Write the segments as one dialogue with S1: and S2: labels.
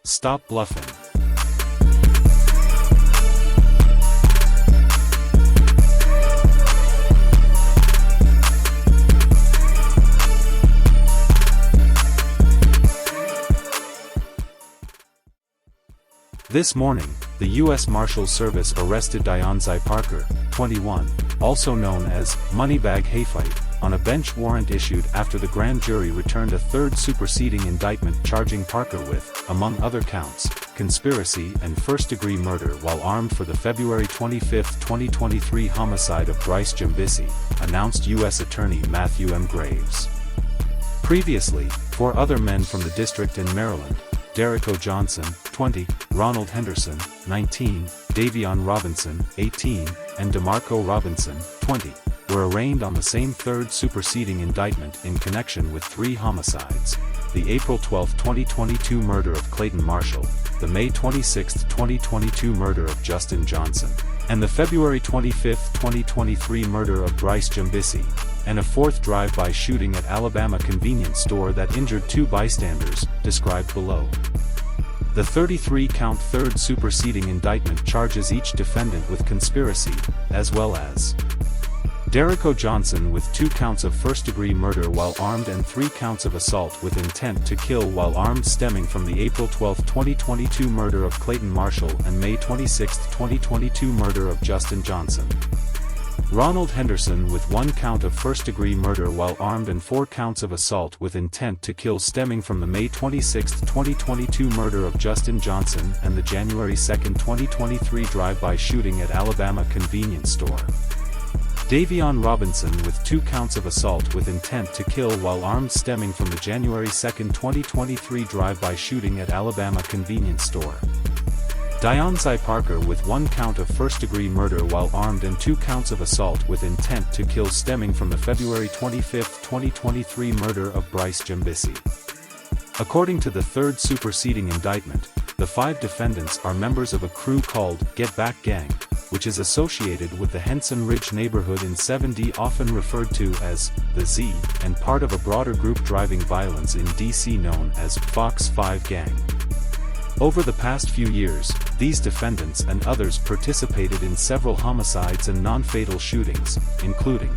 S1: Stop bluffing. This morning, the U.S. Marshals Service arrested Dionzai Parker, 21, also known as Moneybag Jefe, on a bench warrant issued after the grand jury returned a third superseding indictment charging Parker with, among other counts, conspiracy and first-degree murder while armed for the February 25, 2023 homicide of Brice Djembissi, announced U.S. Attorney Matthew M. Graves. Previously, 4 other men from the district in Maryland, Derrick O. Johnson, 20, Ronald Henderson, 19, Davion Robinson, 18, and DeMarco Robinson, 20, were arraigned on the same third superseding indictment in connection with 3 homicides: the April 12, 2022 murder of Clayton Marshall, the May 26, 2022 murder of Justin Johnson, and the February 25, 2023 murder of Brice Djembissi, and a 4th drive-by shooting at Alabama convenience store that injured 2 bystanders, described below. The 33-count third superseding indictment charges each defendant with conspiracy, as well as Derrick O. Johnson with 2 counts of first-degree murder while armed and 3 counts of assault with intent to kill while armed stemming from the April 12, 2022 murder of Clayton Marshall and May 26, 2022 murder of Justin Johnson. Ronald Henderson with 1 count of first-degree murder while armed and 4 counts of assault with intent to kill stemming from the May 26, 2022 murder of Justin Johnson and the January 2, 2023 drive-by shooting at Alabama convenience store. Davion Robinson with 2 counts of assault with intent to kill while armed stemming from the January 2, 2023 drive-by shooting at Alabama convenience store. Dionzai Parker with 1 count of first-degree murder while armed and 2 counts of assault with intent to kill stemming from the February 25, 2023 murder of Brice Djembissi. According to the third superseding indictment, the 5 defendants are members of a crew called Get Back Gang, which is associated with the Henson Ridge neighborhood in 7D, often referred to as the Z, and part of a broader group driving violence in DC known as Fox 5 Gang. Over the past few years, these defendants and others participated in several homicides and non-fatal shootings, including: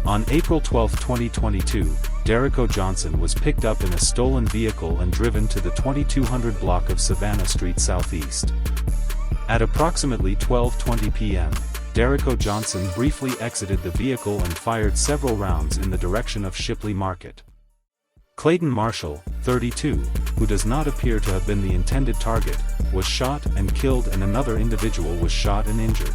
S1: on April 12, 2022, Derrick O. Johnson was picked up in a stolen vehicle and driven to the 2200 block of Savannah Street Southeast. At approximately 12:20 p.m., Derrick O. Johnson briefly exited the vehicle and fired several rounds in the direction of Shipley Market. Clayton Marshall, 32, who does not appear to have been the intended target, was shot and killed, and another individual was shot and injured.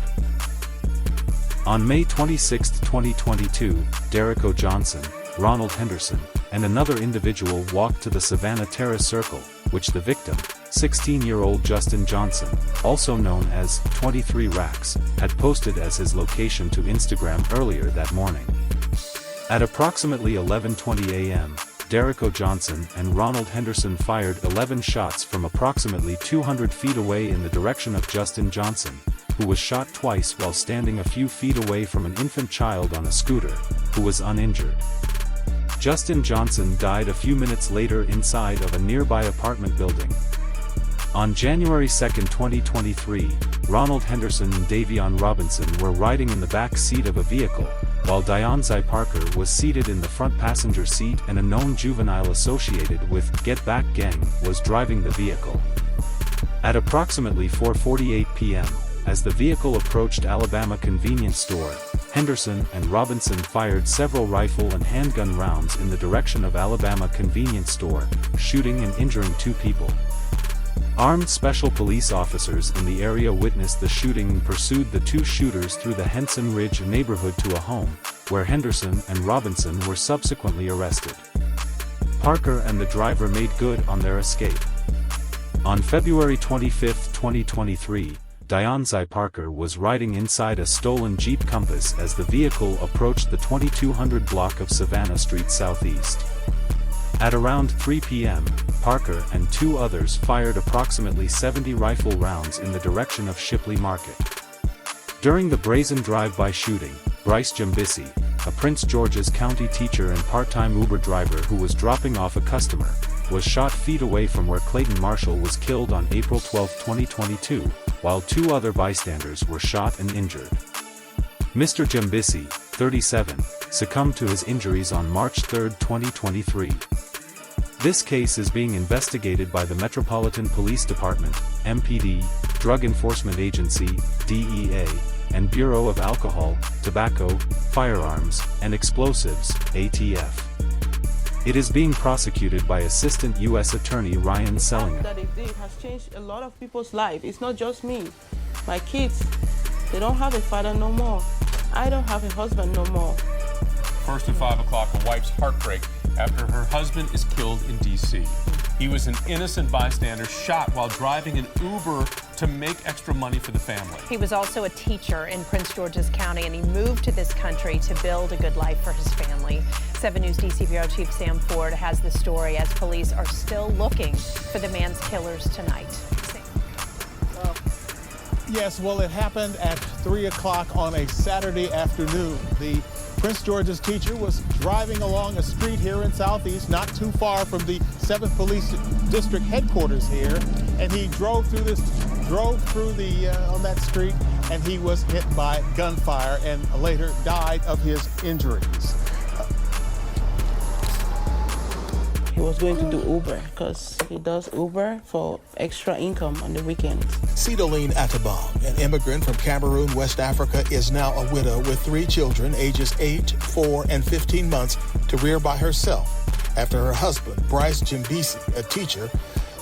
S1: On May 26, 2022, Derrick O. Johnson, Ronald Henderson, and another individual walked to the Savannah Terrace Circle, which the victim, 16-year-old Justin Johnson, also known as 23Rackz, had posted as his location to Instagram earlier that morning. At approximately 11:20 a.m., Derrick O. Johnson and Ronald Henderson fired 11 shots from approximately 200 feet away in the direction of Justin Johnson, who was shot twice while standing a few feet away from an infant child on a scooter, who was uninjured. Justin Johnson died a few minutes later inside of a nearby apartment building. On January 2, 2023, Ronald Henderson and Davion Robinson were riding in the back seat of a vehicle, while Dionzai Parker was seated in the front passenger seat, and a known juvenile associated with Get Back Gang was driving the vehicle. At approximately 4:48 p.m., as the vehicle approached Alabama convenience store, Henderson and Robinson fired several rifle and handgun rounds in the direction of Alabama convenience store, shooting and injuring 2 people. Armed special police officers in the area witnessed the shooting and pursued the 2 shooters through the Henson Ridge neighborhood to a home, where Henderson and Robinson were subsequently arrested. Parker and the driver made good on their escape. On February 25, 2023, Dionzai Parker was riding inside a stolen Jeep Compass as the vehicle approached the 2200 block of Savannah Street Southeast. At around 3 p.m., Parker and 2 others fired approximately 70 rifle rounds in the direction of Shipley Market. During the brazen drive-by shooting, Brice Djembissi, a Prince George's County teacher and part-time Uber driver who was dropping off a customer, was shot feet away from where Clayton Marshall was killed on April 12, 2022, while 2 other bystanders were shot and injured. Mr. Djembissi, 37, succumbed to his injuries on March 3, 2023. This case is being investigated by the Metropolitan Police Department, MPD, Drug Enforcement Agency, DEA, and Bureau of Alcohol, Tobacco, Firearms, and Explosives, ATF. It is being prosecuted by Assistant U.S. Attorney Ryan Sellinger.
S2: That it did has changed a lot of people's lives. It's not just me. My kids, they don't have a father no more. I don't have a husband no more.
S3: First at 5 o'clock, a wife's heartbreak after her husband is killed in D.C. He was an innocent bystander shot while driving an Uber to make extra money for the family.
S4: He was also a teacher in Prince George's County, and he moved to this country to build a good life for his family. 7 News DC Bureau Chief Sam Ford has the story as police are still looking for the man's killers tonight.
S5: Yes, well, it happened at 3 o'clock on a Saturday afternoon. The Prince George's teacher was driving along a street here in Southeast, not too far from the 7th Police District headquarters here, and he drove through on that street, and he was hit by gunfire and later died of his injuries.
S2: He was going to do Uber because he does Uber for extra income on the weekends.
S6: Sidoline Atabong, an immigrant from Cameroon, West Africa, is now a widow with 3 children, ages 8, 4, and 15 months, to rear by herself after her husband, Brice Djembissi, a teacher,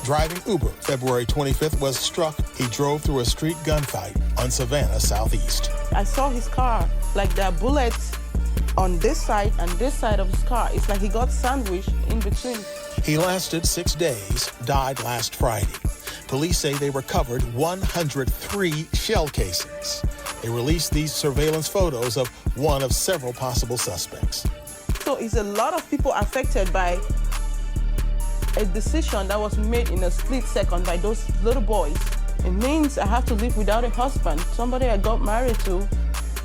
S6: driving Uber February 25th, was struck. He drove through a street gunfight on Savannah, Southeast.
S2: I saw his car, like there are bullets on this side and this side of his car. It's like he got sandwiched in between.
S6: He lasted 6 days, died last Friday. Police say they recovered 103 shell casings. They released these surveillance photos of one of several possible suspects.
S2: So it's a lot of people affected by a decision that was made in a split second by those little boys. It means I have to live without a husband, somebody I got married to,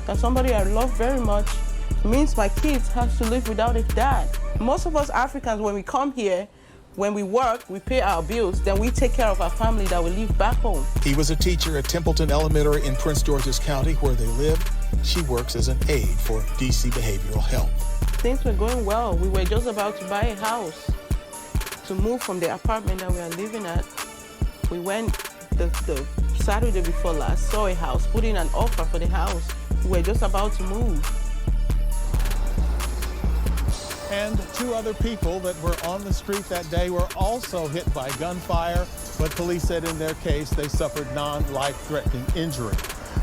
S2: and somebody I love very much. It means my kids have to live without a dad. Most of us Africans, when we come here, when we work, we pay our bills, then we take care of our family that we leave back home.
S6: He was a teacher at Templeton Elementary in Prince George's County, where they live. She works as an aide for DC Behavioral Health.
S2: Things were going well. We were just about to buy a house, to move from the apartment that we are living at. We went the Saturday before last, saw a house, put in an offer for the house. We were just about to move.
S5: And 2 other people that were on the street that day were also hit by gunfire, but police said in their case they suffered non-life-threatening injury.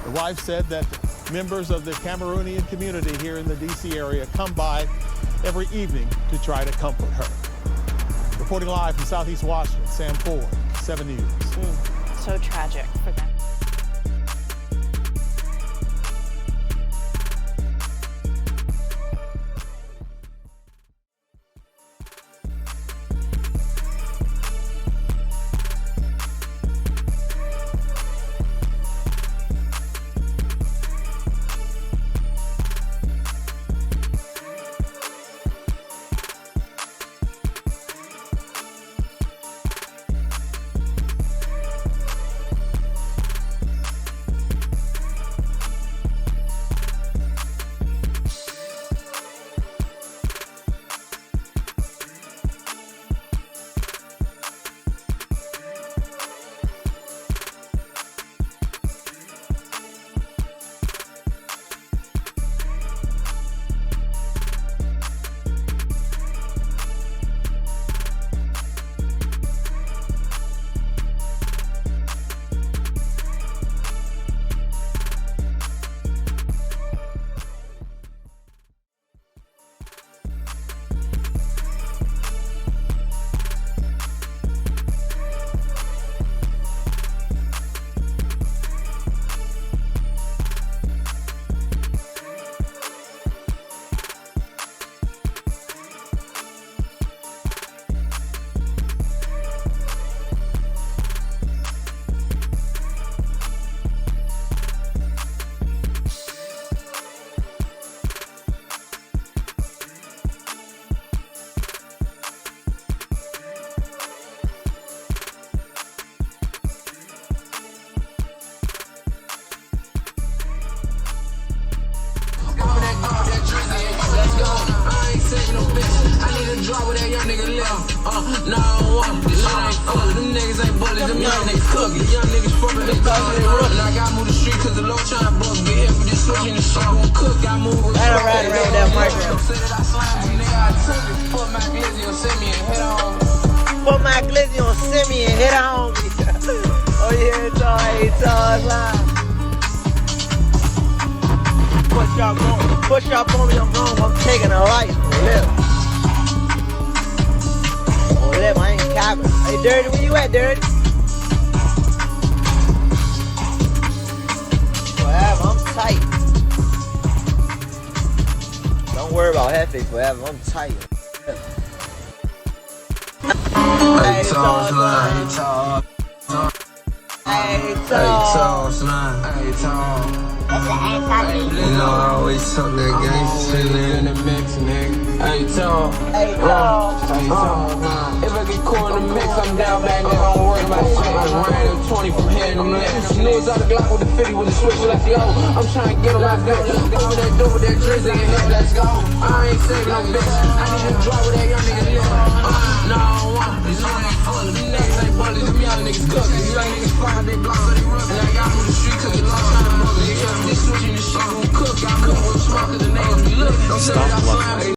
S5: The wife said that members of the Cameroonian community here in the D.C. area come by every evening to try to comfort her. Reporting live from Southeast Washington, Sam Ford, 7 News.
S4: So tragic for them.
S7: No, I don't want this shit ain't full. Them niggas ain't bullies, them young niggas cooking. The young niggas fucking, they cause they running. I got move the street cause the low trying bug. Get hit for this switch and the shit gon' cook. I move with
S8: I don't ride around with that microphone.
S7: Say that I slammed you, nigga, I took it. Put my glizzy on send me and hit on.
S8: Put my glizzy on send me and hit on me. Oh yeah, it's all live. Push up on me, I'm wrong, I'm taking a life. Oh, lip, I ain't capping. Hey, Dirty, where you at, Dirty? Forever, I'm tight. Don't worry about Jefe forever, I'm tight.
S7: Hey, tall slime. Hey, tall slime. Hey, tall. You know I always talk that gangsta shit in the mix, nigga. Hey, tall.
S8: Hey, tall.
S7: Hey, tall. If I get caught in the mix, I'm down back, nigga. Don't worry about shit. I'm random 20 from here to next. Niggas out the Glock with the 50 with the switch. Let's go. I'm trying to get on my bitch. Over that door with that drizzy and hit. Let's go. I ain't saving no bitch. I need to draw with that young nigga. No, I don't want this. Them niggas ain't bullies. Them young niggas cooking.